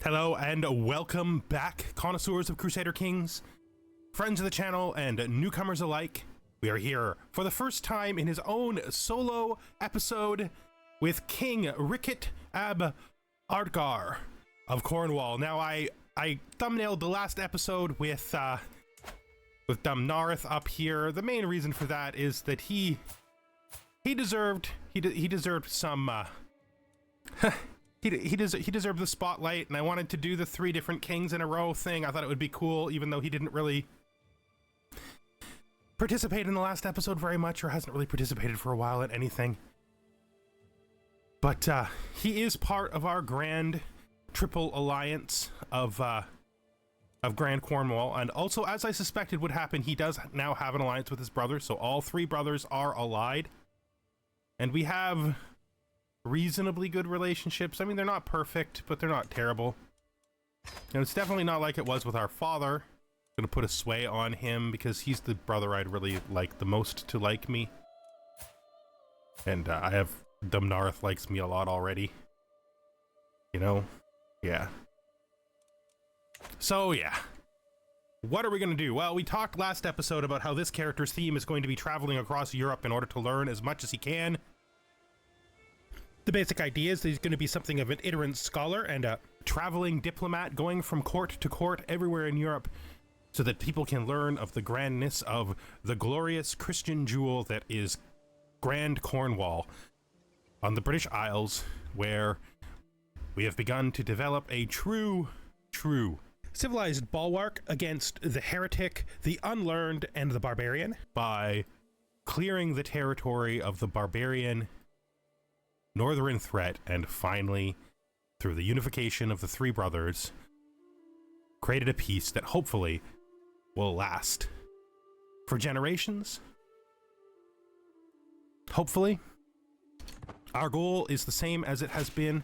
Hello and welcome back, connoisseurs of Crusader Kings, friends of the channel and newcomers alike. We are here for the first time in his own solo episode with King Ricat the Itinerant of Cornwall. Now I thumbnailed the last episode with Dumnarth up here. The main reason for that is that he deserved some He deserved the spotlight, and I wanted to do the 3 different kings in a row thing. I thought it would be cool, even though he didn't really participate in the last episode very much, or hasn't really participated for a while in anything. But he is part of our grand triple alliance of Grand Cornwall, and also, as I suspected would happen, he does now have an alliance with his brother, so all 3 brothers are allied. And we have reasonably good relationships. I mean, they're not perfect, but they're not terrible. And it's definitely not like it was with our father. I'm gonna put a sway on him because he's the brother I'd really like the most to like me. And I have Dumnarth likes me a lot already. You know? Yeah. So yeah. What are we gonna do? Well, we talked last episode about how this character's theme is going to be traveling across Europe in order to learn as much as he can. The basic idea is that he's going to be something of an itinerant scholar and a traveling diplomat going from court to court everywhere in Europe so that people can learn of the grandness of the glorious Christian jewel that is Grand Cornwall on the British Isles, where we have begun to develop a true civilized bulwark against the heretic, the unlearned, and the barbarian by clearing the territory of the barbarian northern threat, and finally, through the unification of the 3 brothers, created a peace that hopefully will last for generations. Hopefully. Our goal is the same as it has been.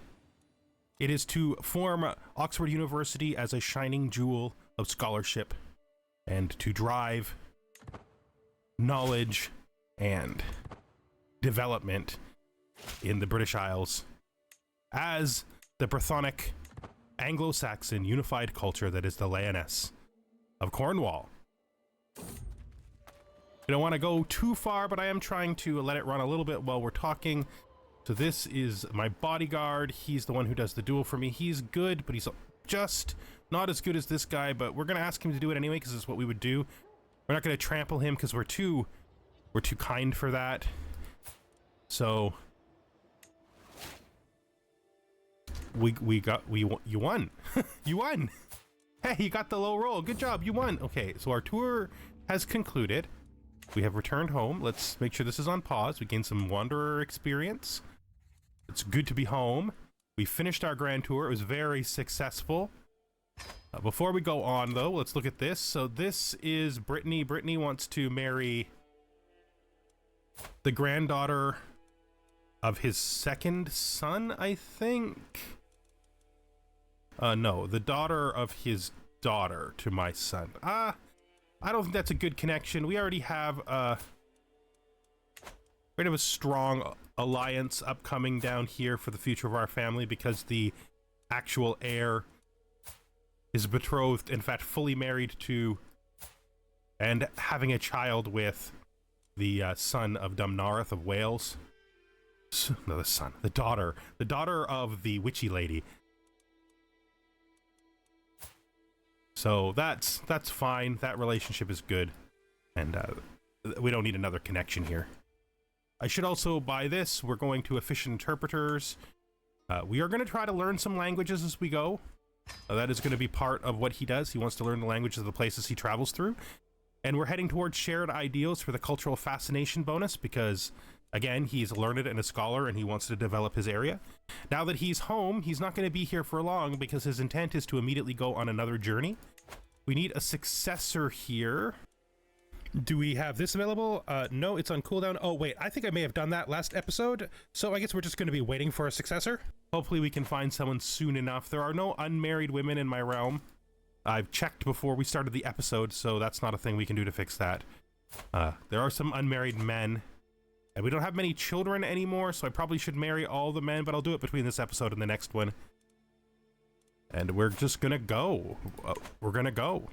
It is to form Oxford University as a shining jewel of scholarship and to drive knowledge and development in the British Isles as the Brythonic Anglo-Saxon unified culture that is the Lioness of Cornwall. I don't want to go too far, but I am trying to let it run a little bit while we're talking. So this is my bodyguard. He's the one who does the duel for me. He's good, but he's just not as good as this guy, but we're going to ask him to do it anyway because it's what we would do. We're not going to trample him because we're too kind for that. So you won. You won. Hey, you got the low roll. Good job. You won. Okay, so our tour has concluded. We have returned home. Let's make sure this is on pause. We gained some wanderer experience. It's good to be home. We finished our grand tour. It was very successful. Before we go on, though, let's look at this. So this is Brittany. Brittany wants to marry the granddaughter of his second son, I think. No, the daughter of his daughter to my son. I don't think that's a good connection. We already have a strong alliance upcoming down here for the future of our family because the actual heir is betrothed, in fact, fully married to and having a child with the son of Dumnarth of Wales. No, the daughter of the witchy lady. So that's fine. That relationship is good, and we don't need another connection here. I should also buy this. We're going to efficient interpreters. We are going to try to learn some languages as we go. That is going to be part of what he does. He wants to learn the languages of the places he travels through, and we're heading towards shared ideals for the cultural fascination bonus because, again, he's learned and a scholar, and he wants to develop his area. Now that he's home, he's not going to be here for long because his intent is to immediately go on another journey. We need a successor here. Do we have this available? No, it's on cooldown. Oh, wait, I think I may have done that last episode. So I guess we're just going to be waiting for a successor. Hopefully we can find someone soon enough. There are no unmarried women in my realm. I've checked before we started the episode, so that's not a thing we can do to fix that. There are some unmarried men. And we don't have many children anymore, so I probably should marry all the men, but I'll do it between this episode and the next one. And we're just gonna go. We're gonna go.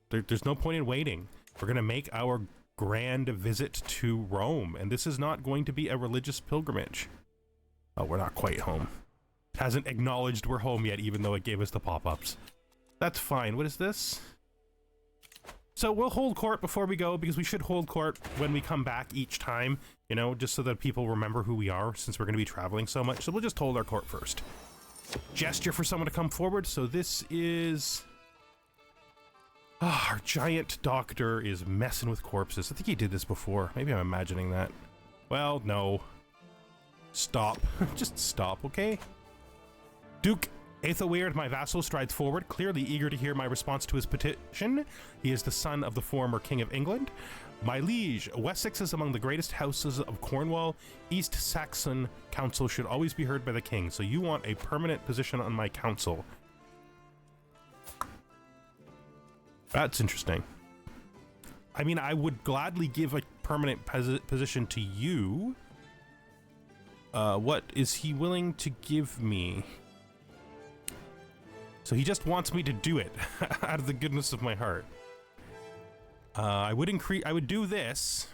There's no point in waiting. We're gonna make our grand visit to Rome, and this is not going to be a religious pilgrimage. Oh, we're not quite home. It hasn't acknowledged we're home yet, even though it gave us the pop-ups. That's fine. What is this? So we'll hold court before we go, because we should hold court when we come back each time, you know, just so that people remember who we are, since we're going to be traveling so much. So we'll just hold our court first. Gesture for someone to come forward. So this is... our giant doctor is messing with corpses. I think he did this before. Maybe I'm imagining that. Well, no. Stop. Just stop, okay? Duke Aethelweird, my vassal, strides forward, clearly eager to hear my response to his petition. He is the son of the former King of England. My liege, Wessex is among the greatest houses of Cornwall. East Saxon council should always be heard by the king, so you want a permanent position on my council. That's interesting. I mean, I would gladly give a permanent position to you. What is he willing to give me? So he just wants me to do it out of the goodness of my heart. I would do this.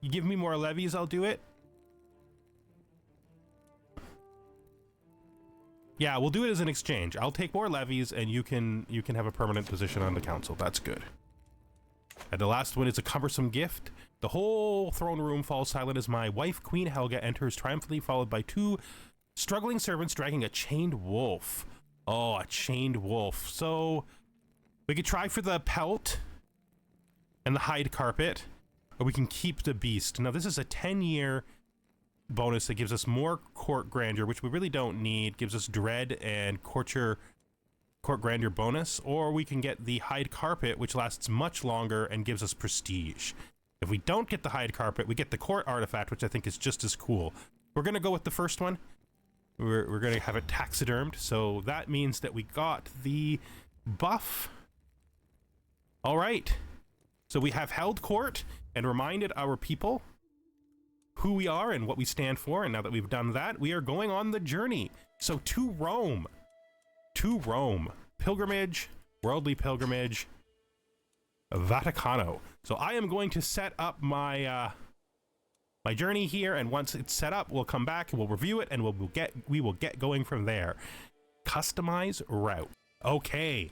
You give me more levies, I'll do it. Yeah, we'll do it as an exchange. I'll take more levies and you can have a permanent position on the council. That's good. And the last one is a cumbersome gift. The whole throne room falls silent as my wife, Queen Helga, enters triumphantly, followed by two struggling servants dragging a chained wolf. Oh, a chained wolf. So we could try for the pelt and the hide carpet, or we can keep the beast. Now this is a 10-year bonus that gives us more court grandeur, which we really don't need. Gives us dread and court grandeur bonus, or we can get the hide carpet, which lasts much longer and gives us prestige. If we don't get the hide carpet, we get the court artifact, which I think is just as cool. We're gonna go with the first one. We're gonna have it taxidermed, so that means that we got the buff. All right, so we have held court and reminded our people who we are and what we stand for, and now that we've done that, we are going on the journey. So to Rome. To Rome. Pilgrimage, worldly pilgrimage, Vaticano. So I am going to set up my my journey here, and once it's set up, we'll come back and we'll review it, and we will get going from there. Customize route. Okay.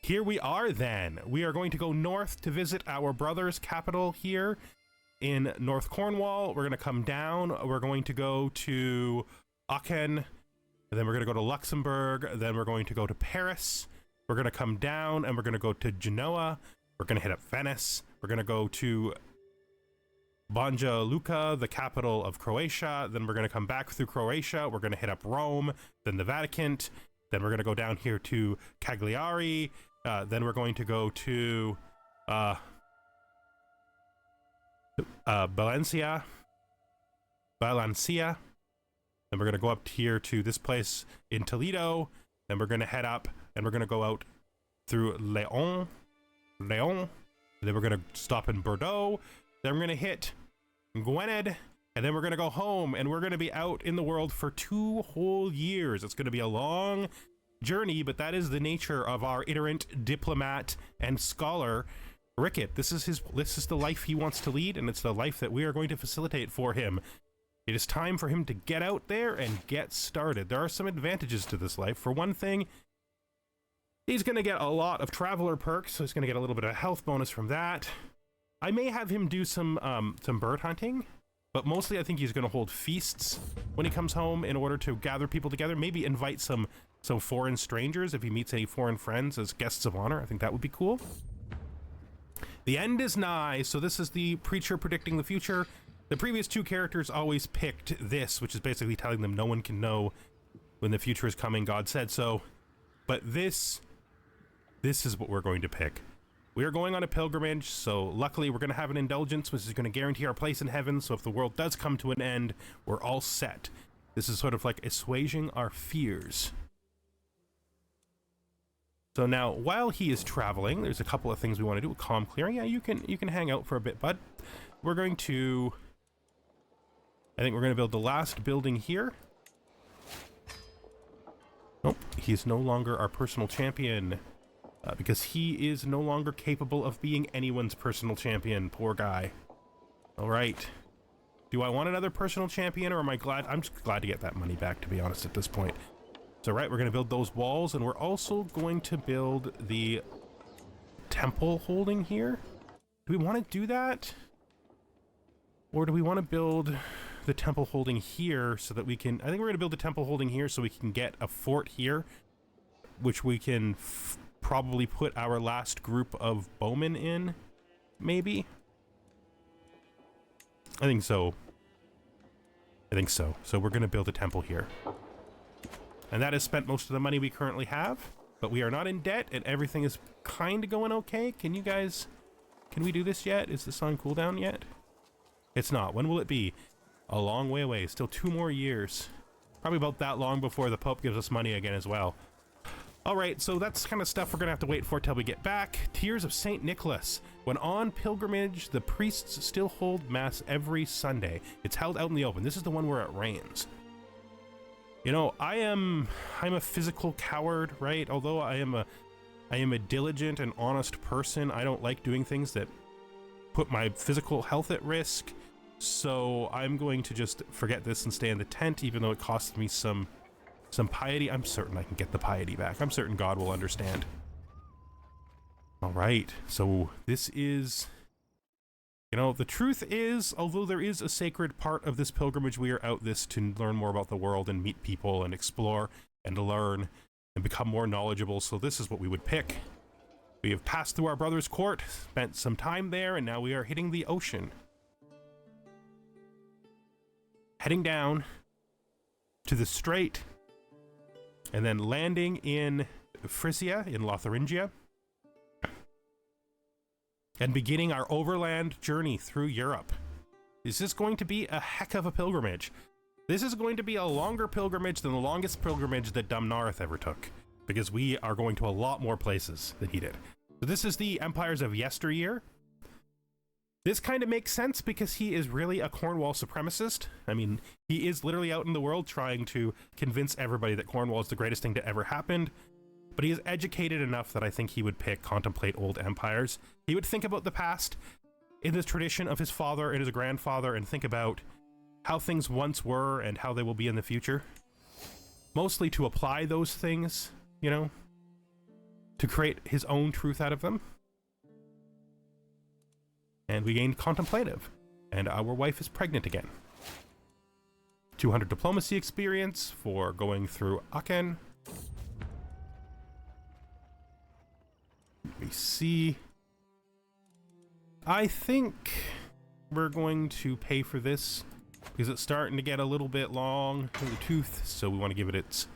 Here we are then. We are going to go north to visit our brother's capital here in North Cornwall. We're going to come down. We're going to go to Aachen. Then we're going to go to Luxembourg. Then we're going to go to Paris. We're going to come down and we're going to go to Genoa. We're going to hit up Venice. We're going to go to Banja Luka, the capital of Croatia. Then we're going to come back through Croatia. We're going to hit up Rome, then the Vatican. Then we're going to go down here to Cagliari. Then we're going to go to Valencia. Then we're going to go up here to this place in Toledo. Then we're going to head up and we're going to go out through Leon. Then we're going to stop in Bordeaux. Then we're going to hit Gwynedd. And then we're going to go home, and we're going to be out in the world for 2 whole years. It's going to be a long journey, but that is the nature of our itinerant diplomat and scholar, Ricat. This is the life he wants to lead, and it's the life that we are going to facilitate for him. It is time for him to get out there and get started. There are some advantages to this life. For one thing, he's going to get a lot of traveler perks, so he's going to get a little bit of a health bonus from that. I may have him do some bird hunting, but mostly I think he's going to hold feasts when he comes home in order to gather people together. Maybe invite some foreign strangers if he meets any foreign friends as guests of honor. I think that would be cool. The end is nigh, so this is the preacher predicting the future. The previous 2 characters always picked this, which is basically telling them no one can know when the future is coming. God said so. But this is what we're going to pick. We are going on a pilgrimage, so luckily we're going to have an indulgence, which is going to guarantee our place in heaven, so if the world does come to an end, we're all set. This is sort of like assuaging our fears. So now, while he is traveling, there's a couple of things we want to do. A calm clearing. Yeah, you can hang out for a bit, bud. We're going to... I think we're going to build the last building here. Nope, He is no longer our personal champion. Because he is no longer capable of being anyone's personal champion. Poor guy. Alright. Do I want another personal champion, or am I glad? I'm just glad to get that money back, to be honest, at this point. So, right, we're going to build those walls, and we're also going to build the temple holding here. Do we want to do that? Or do we want to build the temple holding here so that we can... I think we're going to build the temple holding here so we can get a fort here, which we can probably put our last group of bowmen in, maybe? I think so. I think so. So we're going to build a temple here. And that has spent most of the money we currently have, but we are not in debt and everything is kind of going okay. Can you guys... Can we do this yet? Is this on cooldown yet? It's not. When will it be? A long way away. Still 2 more years. Probably about that long before the Pope gives us money again as well. Alright, so that's kind of stuff we're going to have to wait for till we get back. Tears of St. Nicholas. When on pilgrimage, the priests still hold mass every Sunday. It's held out in the open. This is the one where it rains. You know, I'm a physical coward, right? Although I am a diligent and honest person, I don't like doing things that put my physical health at risk. So I'm going to just forget this and stay in the tent, even though it costs me some piety. I'm certain I can get the piety back. I'm certain God will understand. All right, so this is, you know, the truth is, although there is a sacred part of this pilgrimage, we are out this to learn more about the world and meet people and explore and learn and become more knowledgeable. So this is what we would pick. We have passed through our brother's court, spent some time there, and now we are hitting the ocean. Heading down to the strait, and then landing in Frisia, in Lotharingia, and beginning our overland journey through Europe. This is going to be a heck of a pilgrimage. This is going to be a longer pilgrimage than the longest pilgrimage that Dumnarth ever took, because we are going to a lot more places than he did. So this is the empires of yesteryear. This kind of makes sense because he is really a Cornwall supremacist. I mean, he is literally out in the world trying to convince everybody that Cornwall is the greatest thing that ever happened. But he is educated enough that I think he would contemplate old empires. He would think about the past in the tradition of his father and his grandfather and think about how things once were and how they will be in the future. Mostly to apply those things, you know, to create his own truth out of them. And we gained contemplative, and our wife is pregnant again. 200 diplomacy experience for going through Aachen. Let me see. I think we're going to pay for this because it's starting to get a little bit long in the tooth, so we want to give it its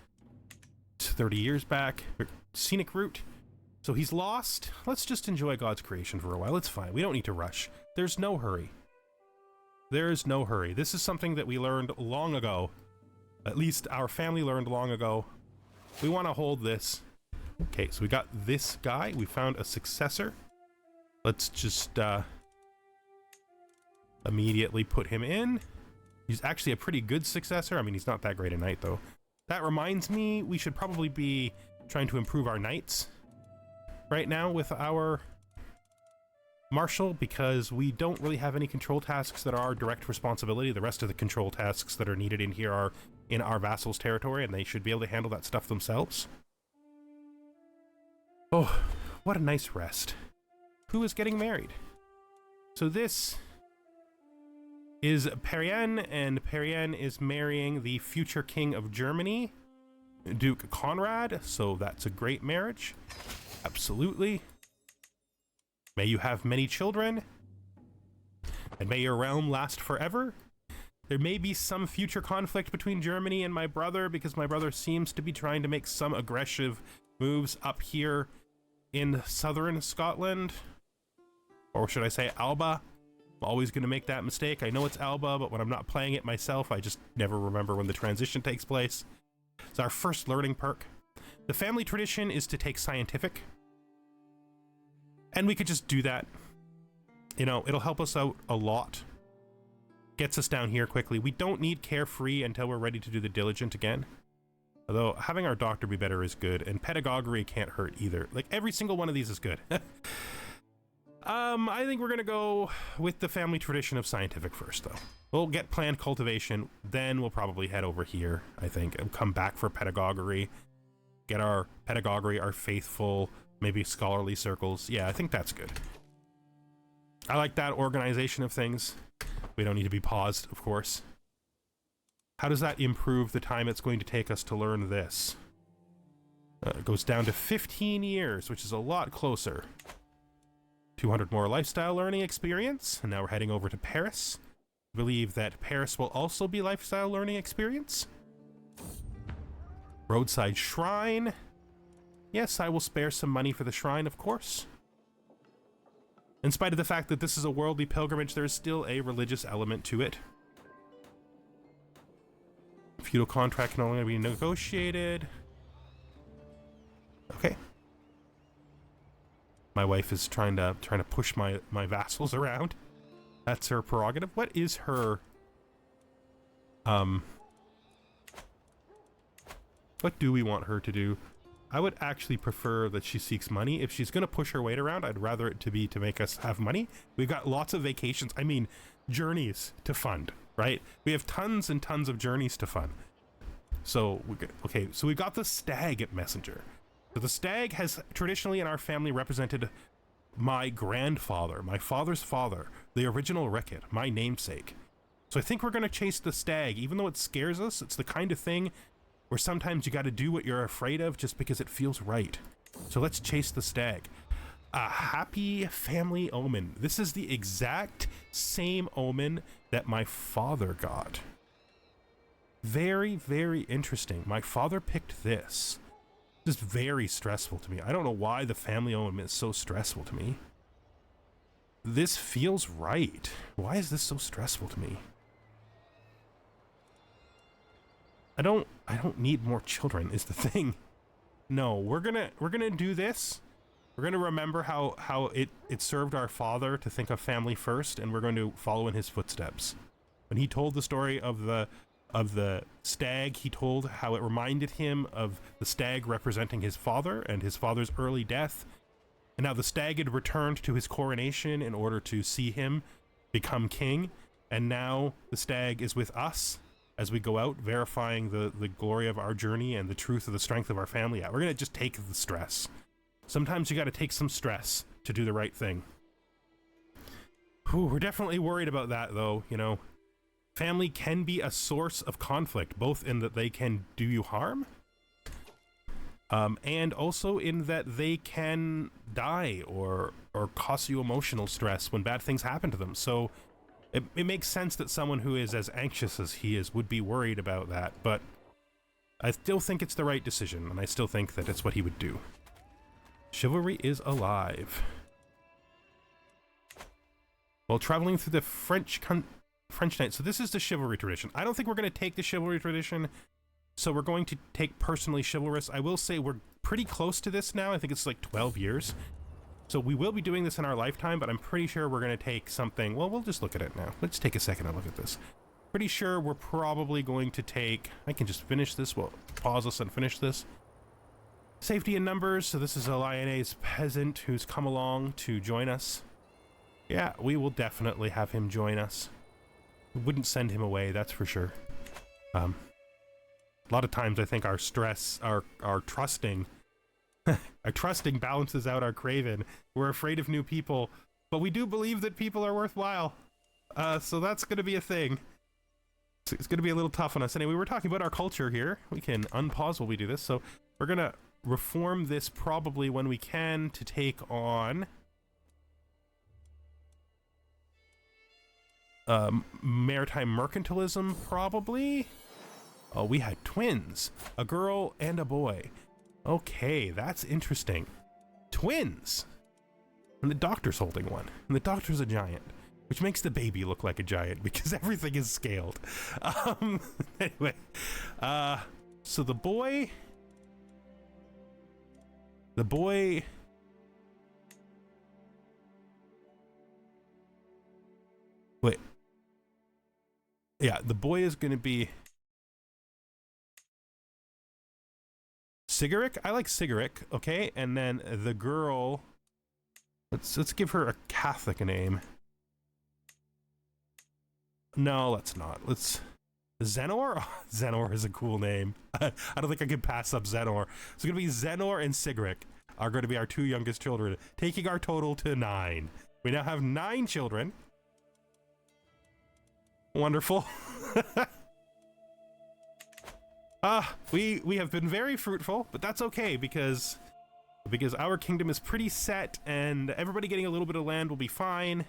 30 years back. Scenic route. So he's lost. Let's just enjoy God's creation for a while. It's fine. We don't need to rush. There's no hurry. There's no hurry. This is something that we learned long ago. At least our family learned long ago. We want to hold this. Okay, so we got this guy. We found a successor. Let's just immediately put him in. He's actually a pretty good successor. I mean, he's not that great a knight, though. That reminds me, we should probably be trying to improve our knights right now with our marshal, because we don't really have any control tasks that are our direct responsibility. The rest of the control tasks that are needed in here are in our vassals' territory, and they should be able to handle that stuff themselves. Oh, what a nice rest. Who is getting married? So this is Perienne, and Perienne is marrying the future king of Germany, Duke Conrad, so that's a great marriage. Absolutely. May you have many children, and may your realm last forever. There may be some future conflict between Germany and my brother, because my brother seems to be trying to make some aggressive moves up here in southern Scotland. Or should I say Alba? I'm always going to make that mistake. I know it's Alba, but when I'm not playing it myself, I just never remember when the transition takes place. It's our first learning perk. The family tradition is to take scientific. And we could just do that. You know, it'll help us out a lot. Gets us down here quickly. We don't need carefree until we're ready to do the diligent again. Although having our doctor be better is good, and pedagogy can't hurt either. Like, every single one of these is good. I think we're gonna go with the family tradition of scientific first, though. We'll get plant cultivation, then we'll probably head over here, I think, and come back for pedagogy. Get our pedagogy, our faithful, maybe scholarly circles. Yeah, I think that's good. I like that organization of things. We don't need to be paused, of course. How does that improve the time it's going to take us to learn this? It goes down to 15 years, which is a lot closer. 200 more lifestyle learning experience, and now we're heading over to Paris. I believe that Paris will also be lifestyle learning experience. Roadside shrine. Yes, I will spare some money for the shrine, of course. In spite of the fact that this is a worldly pilgrimage, there is still a religious element to it. Feudal contract can only be negotiated. Okay. My wife is trying to push my vassals around. That's her prerogative. What is her what do we want her to do? I would actually prefer that she seeks money. If she's gonna push her weight around, I'd rather it to be to make us have money. We've got lots of vacations, I mean journeys to fund, right? We have tons and tons of journeys to fund. So okay, so we got the stag at Messenger. So the stag has traditionally in our family represented my grandfather, my father's father, the original Ricat, my namesake. So I think we're gonna chase the stag, even though it scares us. It's the kind of thing where sometimes you gotta do what you're afraid of just because it feels right. So let's chase the stag. A happy family omen. This is the exact same omen that my father got. Very, very interesting. My father picked this. This is very stressful to me. I don't know why the family omen is so stressful to me. This feels right. Why is this so stressful to me? I don't need more children is the thing. No, we're gonna do this. We're gonna remember how it served our father to think of family first, and we're going to follow in his footsteps. When he told the story of the stag, he told how it reminded him of the stag representing his father and his father's early death, and how the stag had returned to his coronation in order to see him become king, and now the stag is with us as we go out, verifying the glory of our journey and the truth of the strength of our family. Yeah, we're gonna just take the stress. Sometimes you gotta take some stress to do the right thing. Whew, we're definitely worried about that though, you know. Family can be a source of conflict, both in that they can do you harm, and also in that they can die or cause you emotional stress when bad things happen to them. So it makes sense that someone who is as anxious as he is would be worried about that, but I still think it's the right decision, and I still think that it's what he would do. Chivalry is alive. While traveling through the French Knights, so this is the chivalry tradition. I don't think we're going to take the chivalry tradition, so we're going to take personally chivalrous. I will say we're pretty close to this now. I think it's like 12 years. So we will be doing this in our lifetime, but I'm pretty sure we're going to take something. Well, we'll just look at it now. Let's take a second and look at this. Pretty sure we're probably going to take, I can just finish this. We'll pause us and finish this. Safety in numbers. So this is a Lyonnaise peasant who's come along to join us. Yeah, we will definitely have him join us. We wouldn't send him away, that's for sure. A lot of times I think our stress, our trusting, our trusting balances out our craven. We're afraid of new people, but we do believe that people are worthwhile. So that's going to be a thing. It's going to be a little tough on us. Anyway, we're talking about our culture here. We can unpause while we do this. So we're going to reform this probably when we can to take on maritime mercantilism, probably. Oh, we had twins, a girl and a boy. Okay, that's interesting. Twins! And the doctor's holding one. And the doctor's a giant, which makes the baby look like a giant because everything is scaled. Anyway, so the boy... Wait. Yeah, the boy is going to be... Sigaric? I like Sigaric, okay? And then the girl, let's give her a Catholic name. No, let's not. Let's Zenor? Oh, Zenor is a cool name. I don't think I can pass up Zenor. So it's gonna be Zenor and Sigaric are going to be our 2 youngest children, taking our total to 9. We now have 9 children. Wonderful. We have been very fruitful, but that's okay because our kingdom is pretty set and everybody getting a little bit of land will be fine.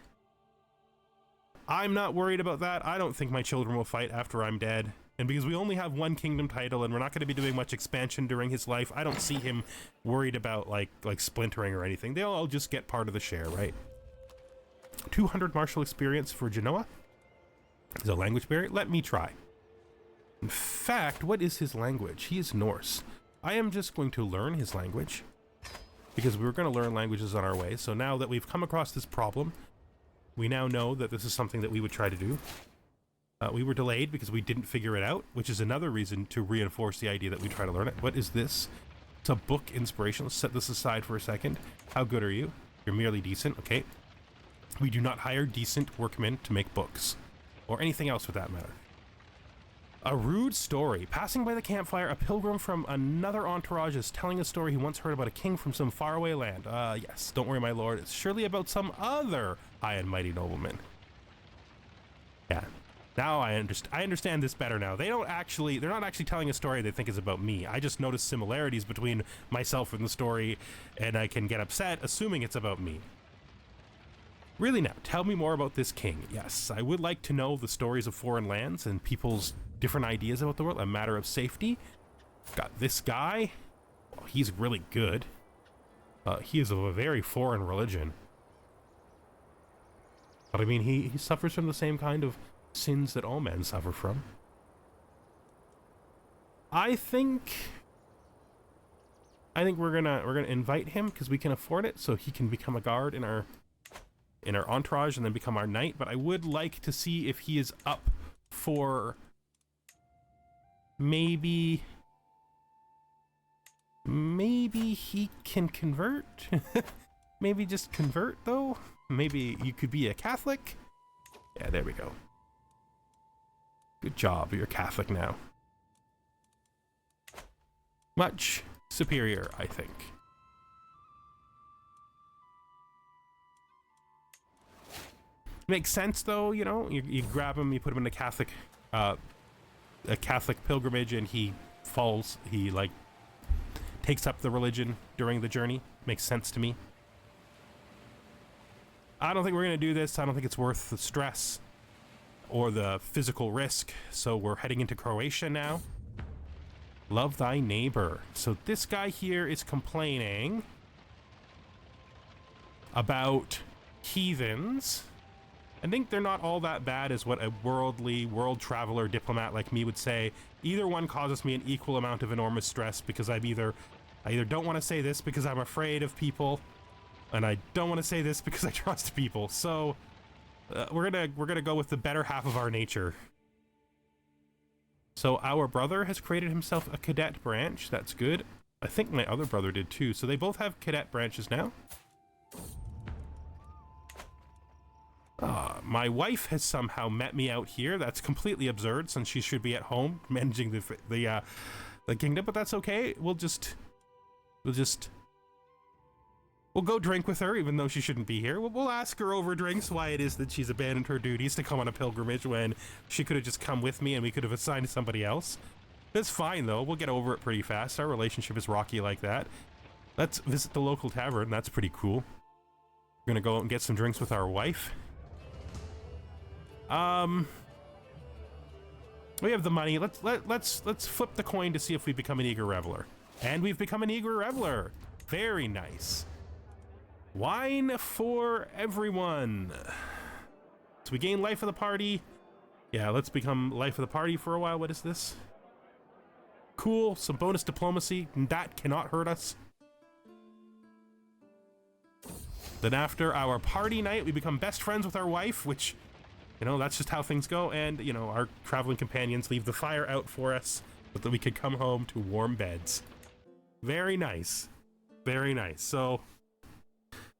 I'm not worried about that. I don't think my children will fight after I'm dead. And because we only have 1 kingdom title and we're not going to be doing much expansion during his life, I don't see him worried about like splintering or anything. They'll all just get part of the share, right? 200 martial experience for Genoa. Is a language barrier? Let me try. In fact, what is his language? He is Norse. I am just going to learn his language because we were going to learn languages on our way. So now that we've come across this problem, we now know that this is something that we would try to do. We were delayed because we didn't figure it out, which is another reason to reinforce the idea that we try to learn it. What is this? It's a book inspiration. Let's set this aside for a second. How good are you? You're merely decent. Okay. We do not hire decent workmen to make books or anything else for that matter. A rude story. Passing by the campfire, a pilgrim from another entourage is telling a story he once heard about a king from some faraway land. Yes, don't worry, my lord. It's surely about some other high and mighty nobleman. Yeah. Now I understand this better now. They're not actually telling a story they think is about me. I just noticed similarities between myself and the story, and I can get upset assuming it's about me. Really now, tell me more about this king. Yes, I would like to know the stories of foreign lands and people's different ideas about the world. A matter of safety. Got this guy. Well, he's really good. He is of a very foreign religion. But I mean, he suffers from the same kind of sins that all men suffer from. I think we're gonna invite him because we can afford it, so he can become a guard in our entourage and then become our knight. But I would like to see if he is up for maybe he can convert. Maybe just convert though. Maybe you could be a Catholic. Yeah, there we go. Good job, you're Catholic now. Much superior, I think. Makes sense though, you know, you grab him, you put him in a Catholic pilgrimage, and he like takes up the religion during the journey. Makes sense to me. I don't think we're gonna do this. I don't think it's worth the stress or the physical risk. So we're heading into Croatia now. Love thy neighbor. So this guy here is complaining about heathens. I think they're not all that bad as what a world traveler diplomat like me would say. Either one causes me an equal amount of enormous stress because I either don't want to say this because I'm afraid of people, and I don't want to say this because I trust people. So we're gonna go with the better half of our nature. So our brother has created himself a cadet branch. That's good. I think my other brother did too. So they both have cadet branches now. My wife has somehow met me out here. That's completely absurd since she should be at home managing the kingdom, but that's okay. We'll go drink with her even though she shouldn't be here. We'll ask her over drinks why it is that she's abandoned her duties to come on a pilgrimage when she could have just come with me and we could have assigned somebody else. That's fine though. We'll get over it pretty fast. Our relationship is rocky like that. Let's visit the local tavern. That's pretty cool. We're gonna go out and get some drinks with our wife. We have the money. Let's flip the coin to see if we become an eager reveler. And we've become an eager reveler. Very nice. Wine for everyone. So we gain life of the party. Yeah, let's become life of the party for a while. What is this? Cool. Some bonus diplomacy. That cannot hurt us. Then after our party night, we become best friends with our wife, which, you know, that's just how things go. And, you know, our traveling companions leave the fire out for us so that we could come home to warm beds. Very nice. Very nice. So,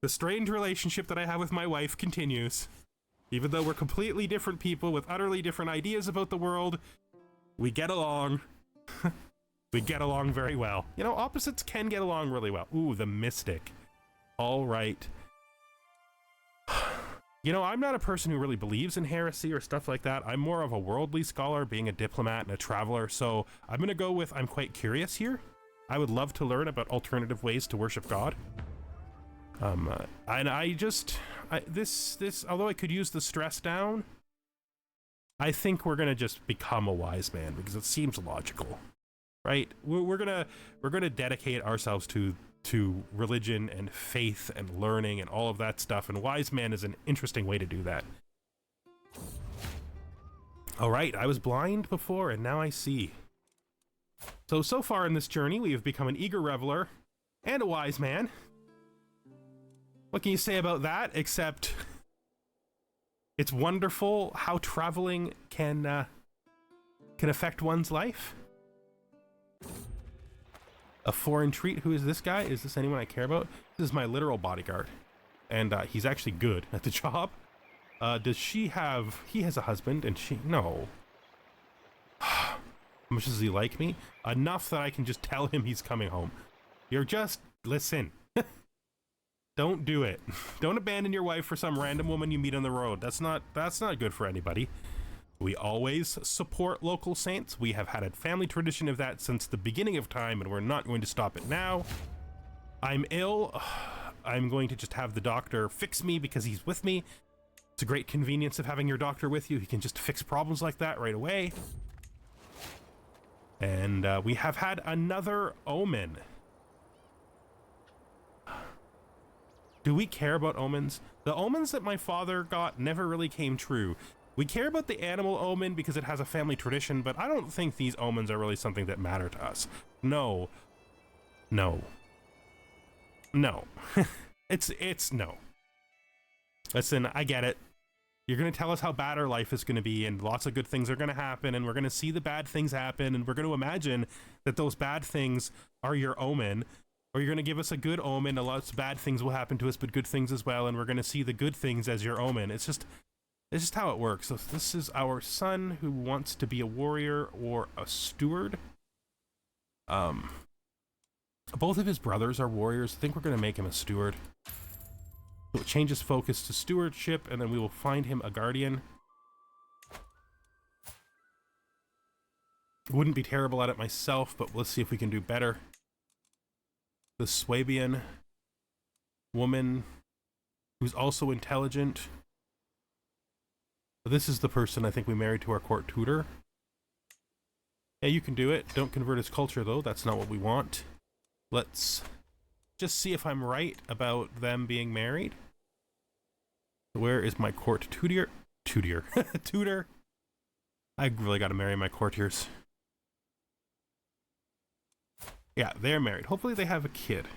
the strange relationship that I have with my wife continues. Even though we're completely different people with utterly different ideas about the world, we get along. We get along very well. You know, opposites can get along really well. Ooh, the Mystic. All right. You know, I'm not a person who really believes in heresy or stuff like that. I'm more of a worldly scholar, being a diplomat and a traveler. So I'm going to go with I'm quite curious here. I would love to learn about alternative ways to worship God. And although I could use the stress down, I think we're going to just become a wise man because it seems logical, right? We're going to dedicate ourselves to religion and faith and learning and all of that stuff, and wise man is an interesting way to do that. All right, I was blind before and now I see. So far in this journey, we have become an eager reveler and a wise man. What can you say about that, except it's wonderful how traveling can affect one's life? A foreign treat. Who is this guy? Is this anyone I care about? This is my literal bodyguard. And he's actually good at the job. Does she have... He has a husband and she... No. How much does he like me? Enough that I can just tell him he's coming home. You're just... Listen. Don't do it. Don't abandon your wife for some random woman you meet on the road. That's not good for anybody. We always support local saints. We have had a family tradition of that since the beginning of time, and we're not going to stop it now. I'm ill. I'm going to just have the doctor fix me because he's with me. It's a great convenience of having your doctor with you. He can just fix problems like that right away. And we have had another omen. Do we care about omens? The omens that my father got never really came true. We care about the animal omen because it has a family tradition, but I don't think these omens are really something that matter to us. No. No. No. It's no. Listen, I get it. You're going to tell us how bad our life is going to be, and lots of good things are going to happen, and we're going to see the bad things happen, and we're going to imagine that those bad things are your omen, or you're going to give us a good omen, and lots of bad things will happen to us, but good things as well, and we're going to see the good things as your omen. It's just how it works. So this is our son who wants to be a warrior or a steward. Both of his brothers are warriors. I think we're going to make him a steward. We'll change his focus to stewardship, and then we will find him a guardian. Wouldn't be terrible at it myself, but let's see if we can do better. The Swabian woman who's also intelligent. This is the person I think we married to our court tutor. Yeah, you can do it. Don't convert his culture, though. That's not what we want. Let's just see if I'm right about them being married. Where is my court tutor? Tutor. I really got to marry my courtiers. Yeah, they're married. Hopefully they have a kid.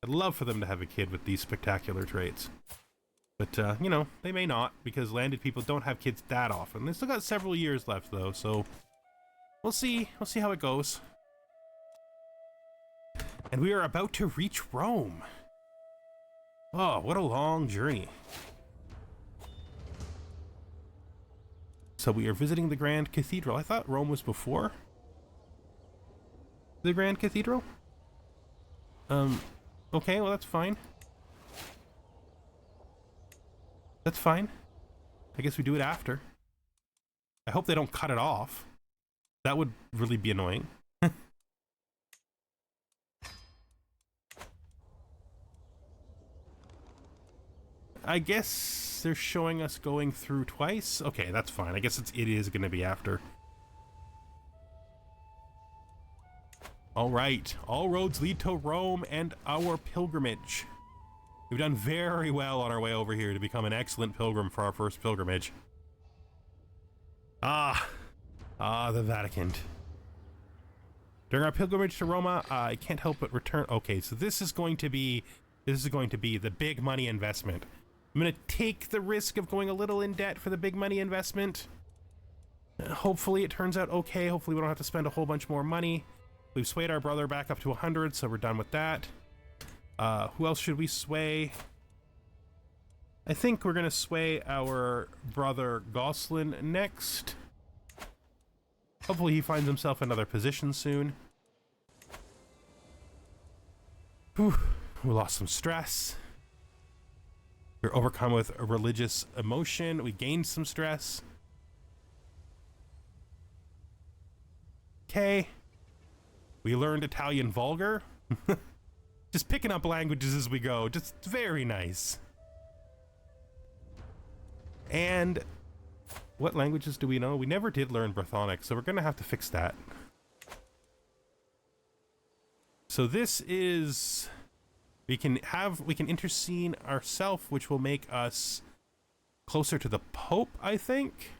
I'd love for them to have a kid with these spectacular traits. But, you know, they may not, because landed people don't have kids that often. They still got several years left, though, so we'll see. We'll see how it goes. And we are about to reach Rome. Oh, what a long journey. So we are visiting the Grand Cathedral. I thought Rome was before the Grand Cathedral. Okay, well, that's fine. That's fine. I guess we do it after. I hope they don't cut it off. That would really be annoying. I guess they're showing us going through twice. Okay, that's fine. I guess it is going to be after. All right. All roads lead to Rome and our pilgrimage. We've done very well on our way over here to become an excellent pilgrim for our first pilgrimage. The Vatican. During our pilgrimage to Roma, I can't help but return. Okay, so this is going to be the big money investment. I'm going to take the risk of going a little in debt for the big money investment. Hopefully it turns out okay. Hopefully we don't have to spend a whole bunch more money. We've swayed our brother back up to 100, so we're done with that. Who else should we sway? I think we're gonna sway our brother Goslin next. Hopefully he finds himself another position soon. Whew, we lost some stress. We're overcome with a religious emotion. We gained some stress. Okay. We learned Italian vulgar. Just picking up languages as we go. Just very nice. And what languages do we know? We never did learn Brythonic, so we're gonna have to fix that. So this is, we can intercede ourselves, which will make us closer to the Pope, I think.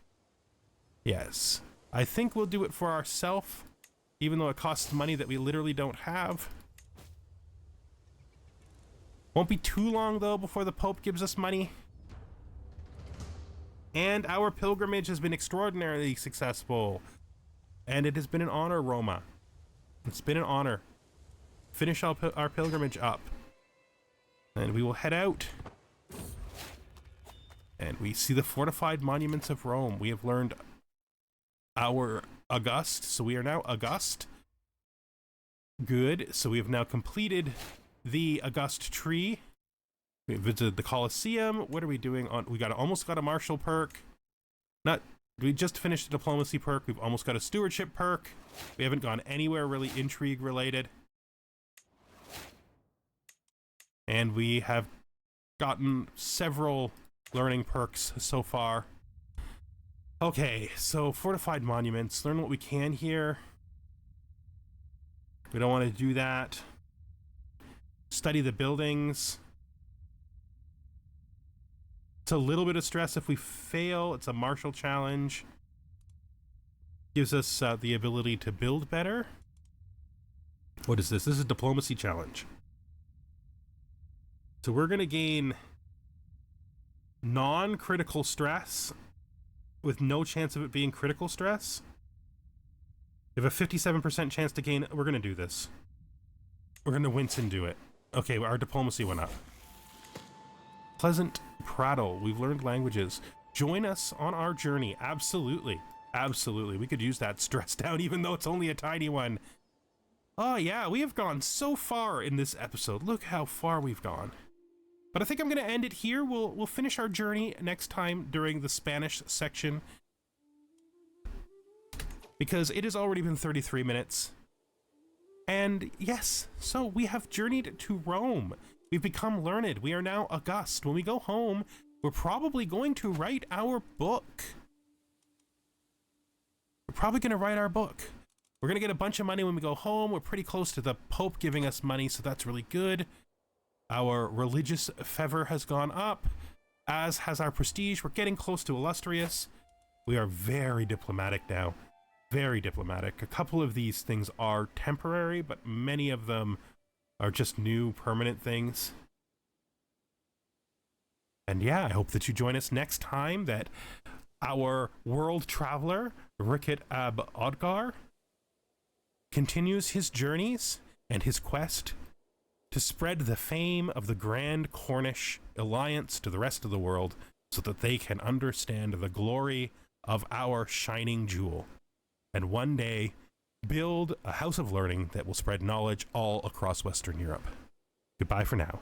Yes, I think we'll do it for ourselves, even though it costs money that we literally don't have. Won't be too long though before the Pope gives us money. And our pilgrimage has been extraordinarily successful. And it has been an honor, Roma. It's been an honor. Finish our pilgrimage up. And we will head out. And we see the fortified monuments of Rome. We have learned our August, so we are now August. Good, so we have now completed the August tree. We visited the Colosseum. What are we doing on? We almost got a martial perk. We just finished a diplomacy perk. We've almost got a stewardship perk. We haven't gone anywhere really intrigue related. And we have gotten several learning perks so far. Okay, so fortified monuments. Learn what we can here. We don't want to do that. Study the buildings. It's a little bit of stress if we fail. It's a martial challenge. Gives us the ability to build better. What is this? This is a diplomacy challenge. So we're going to gain non-critical stress with no chance of it being critical stress. We have a 57% chance to gain. We're going to do this. We're going to wince and do it. Okay, our diplomacy went up. Pleasant prattle. We've learned languages. Join us on our journey. Absolutely. Absolutely. We could use that stress down even though it's only a tiny one. Oh yeah, we have gone so far in this episode. Look how far we've gone. But I think I'm going to end it here. We'll finish our journey next time during the Spanish section, because it has already been 33 minutes. And yes, so we have journeyed to Rome. We've become learned. We are now august. When we go home, we're probably going to write our book. We're probably going to write our book. We're going to get a bunch of money when we go home. We're pretty close to the Pope giving us money, so that's really good. Our religious fervor has gone up, as has our prestige. We're getting close to illustrious. We are very diplomatic now. Very diplomatic. A couple of these things are temporary, but many of them are just new permanent things. And yeah, I hope that you join us next time, that our world traveler, Ricat ab Odgar, continues his journeys and his quest to spread the fame of the Grand Cornish Alliance to the rest of the world, so that they can understand the glory of our shining jewel, and one day build a house of learning that will spread knowledge all across Western Europe. Goodbye for now.